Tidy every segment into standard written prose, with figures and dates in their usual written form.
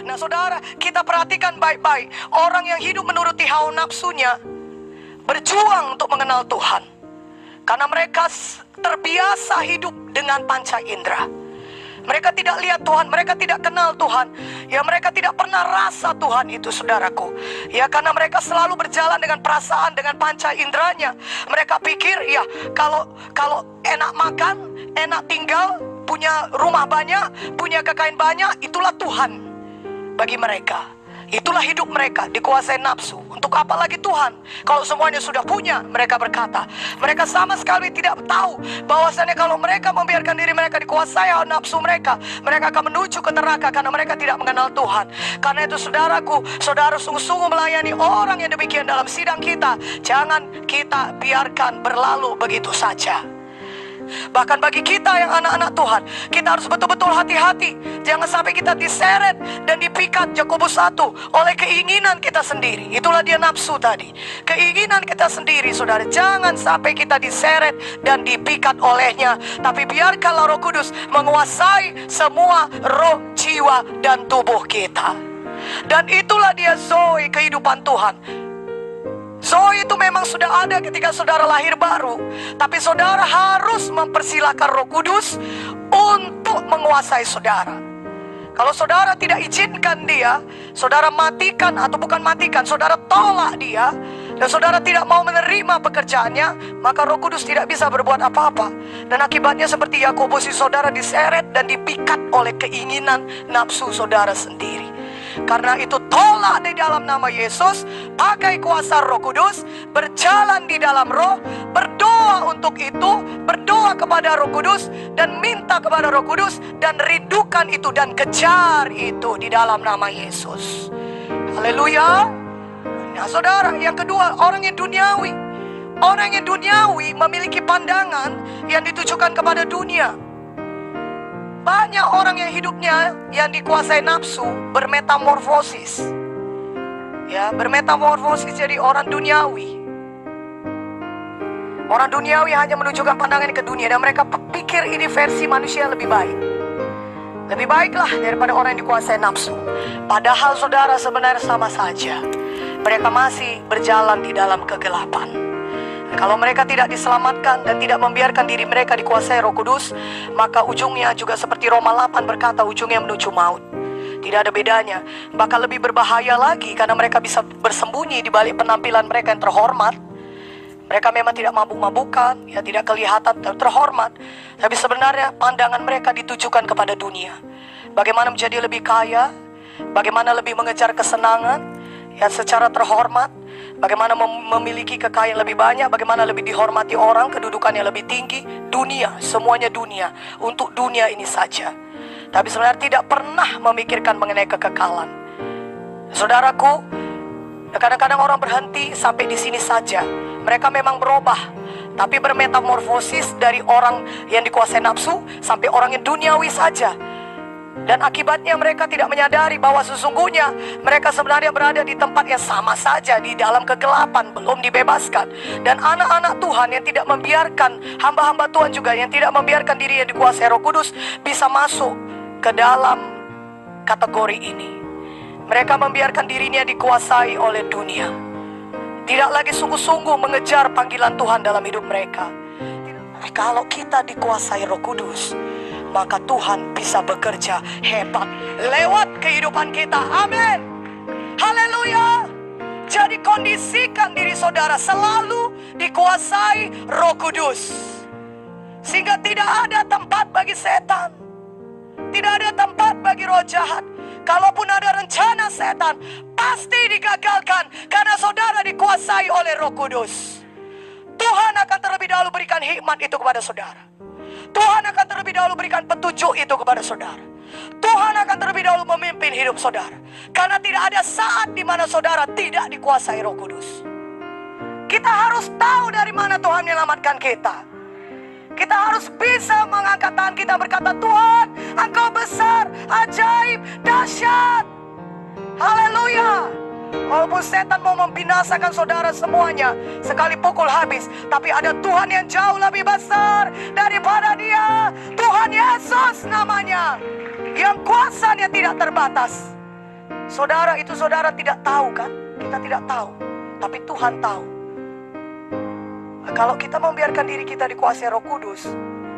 Nah saudara, kita perhatikan baik-baik. Orang yang hidup menuruti hawa nafsunya berjuang untuk mengenal Tuhan, karena mereka terbiasa hidup dengan panca indera. Mereka tidak lihat Tuhan, mereka tidak kenal Tuhan. Ya, mereka tidak pernah rasa Tuhan itu, saudaraku. Ya, karena mereka selalu berjalan dengan perasaan, dengan panca inderanya. Mereka pikir, ya, kalau enak makan, enak tinggal, punya rumah banyak, punya kekayaan banyak, itulah Tuhan bagi mereka. Itulah hidup mereka, dikuasai nafsu. Untuk apa lagi Tuhan kalau semuanya sudah punya? Mereka berkata. Mereka sama sekali tidak tahu bahwasanya kalau mereka membiarkan diri mereka dikuasai hawa nafsu mereka, mereka akan menuju ke neraka karena mereka tidak mengenal Tuhan. Karena itu saudaraku, saudara sungguh-sungguh melayani orang yang demikian dalam sidang kita. Jangan kita biarkan berlalu begitu saja. Bahkan bagi kita yang anak-anak Tuhan, kita harus betul-betul hati-hati. Jangan sampai kita diseret dan dipikat, Yakobus 1, oleh keinginan kita sendiri. Itulah dia nafsu tadi, keinginan kita sendiri, saudara. Jangan sampai kita diseret dan dipikat olehnya, tapi biarkanlah Roh Kudus menguasai semua roh, jiwa, dan tubuh kita. Dan itulah dia Zoe kehidupan Tuhan. Zoe itu memang sudah ada ketika saudara lahir baru, tapi saudara harus mempersilahkan Roh Kudus untuk menguasai saudara. Kalau saudara tidak izinkan dia, saudara matikan, atau bukan matikan, saudara tolak dia, dan saudara tidak mau menerima pekerjaannya, maka Roh Kudus tidak bisa berbuat apa-apa. Dan akibatnya seperti Yakobus, saudara diseret dan dipikat oleh keinginan nafsu saudara sendiri. Karena itu tolak di dalam nama Yesus, pakai kuasa Roh Kudus, berjalan di dalam Roh, berdoa untuk itu, berdoa kepada Roh Kudus, dan minta kepada Roh Kudus, dan rindukan itu, dan kejar itu di dalam nama Yesus. Haleluya. Nah saudara, yang kedua, orang yang duniawi. Orang yang duniawi memiliki pandangan yang ditujukan kepada dunia. Banyak orang yang hidupnya yang dikuasai nafsu bermetamorfosis. Ya, bermetamorfosis jadi orang duniawi. Orang duniawi hanya menunjukkan pandangan ke dunia, dan mereka pikir ini versi manusia lebih baik. Lebih baiklah daripada orang yang dikuasai nafsu. Padahal saudara, sebenarnya sama saja. Mereka masih berjalan di dalam kegelapan. Kalau mereka tidak diselamatkan dan tidak membiarkan diri mereka dikuasai Roh Kudus, maka ujungnya juga seperti Roma 8 berkata, ujungnya menuju maut. Tidak ada bedanya, bahkan lebih berbahaya lagi, karena mereka bisa bersembunyi di balik penampilan mereka yang terhormat. Mereka memang tidak mabuk-mabukan, ya, tidak kelihatan terhormat, tapi sebenarnya pandangan mereka ditujukan kepada dunia. Bagaimana menjadi lebih kaya, bagaimana lebih mengejar kesenangan, ya, secara terhormat. Bagaimana memiliki kekayaan lebih banyak, bagaimana lebih dihormati orang, kedudukannya lebih tinggi. Dunia, semuanya dunia, untuk dunia ini saja. Tapi sebenarnya tidak pernah memikirkan mengenai kekekalan. Saudaraku, kadang-kadang orang berhenti sampai di sini saja. Mereka memang berubah, tapi bermetamorfosis dari orang yang dikuasai nafsu sampai orang yang duniawi saja. Dan akibatnya mereka tidak menyadari bahwa sesungguhnya mereka sebenarnya berada di tempat yang sama saja, di dalam kegelapan, belum dibebaskan. Dan anak-anak Tuhan yang tidak membiarkan, hamba-hamba Tuhan juga yang tidak membiarkan diri yang dikuasai Roh Kudus bisa masuk ke dalam kategori ini. Mereka membiarkan dirinya dikuasai oleh dunia, tidak lagi sungguh-sungguh mengejar panggilan Tuhan dalam hidup mereka. Kalau kita dikuasai Roh Kudus, maka Tuhan bisa bekerja hebat lewat kehidupan kita. Amin. Haleluya. Jadi kondisikan diri saudara selalu dikuasai Roh Kudus, sehingga tidak ada tempat bagi setan, tidak ada tempat bagi roh jahat. Kalaupun ada rencana setan, pasti digagalkan karena saudara dikuasai oleh Roh Kudus. Tuhan akan terlebih dahulu berikan hikmat itu kepada saudara. Tuhan akan terlebih dahulu berikan petunjuk itu kepada saudara. Tuhan akan terlebih dahulu memimpin hidup saudara. Karena tidak ada saat di mana saudara tidak dikuasai Roh Kudus. Kita harus tahu dari mana Tuhan menyelamatkan kita. Kita harus bisa mengangkat tangan kita berkata, Tuhan, Engkau besar, ajaib, dahsyat. Haleluya. Walaupun setan mau membinasakan saudara semuanya, sekali pukul habis, tapi ada Tuhan yang jauh lebih besar daripada dia. Tuhan Yesus namanya, yang kuasanya tidak terbatas. Saudara, itu saudara tidak tahu kan? Kita tidak tahu, tapi Tuhan tahu. Kalau kita membiarkan diri kita dikuasai Roh Kudus,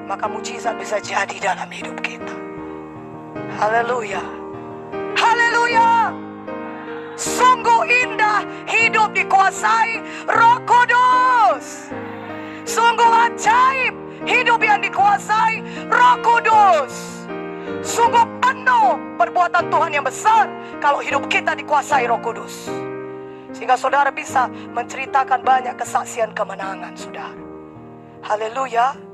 maka mujizat bisa jadi dalam hidup kita. Haleluya. Haleluya. Sungguh indah hidup dikuasai Roh Kudus. Sungguh ajaib hidup yang dikuasai Roh Kudus. Sungguh penuh perbuatan Tuhan yang besar kalau hidup kita dikuasai Roh Kudus. Sehingga saudara bisa menceritakan banyak kesaksian kemenangan, saudara. Haleluya.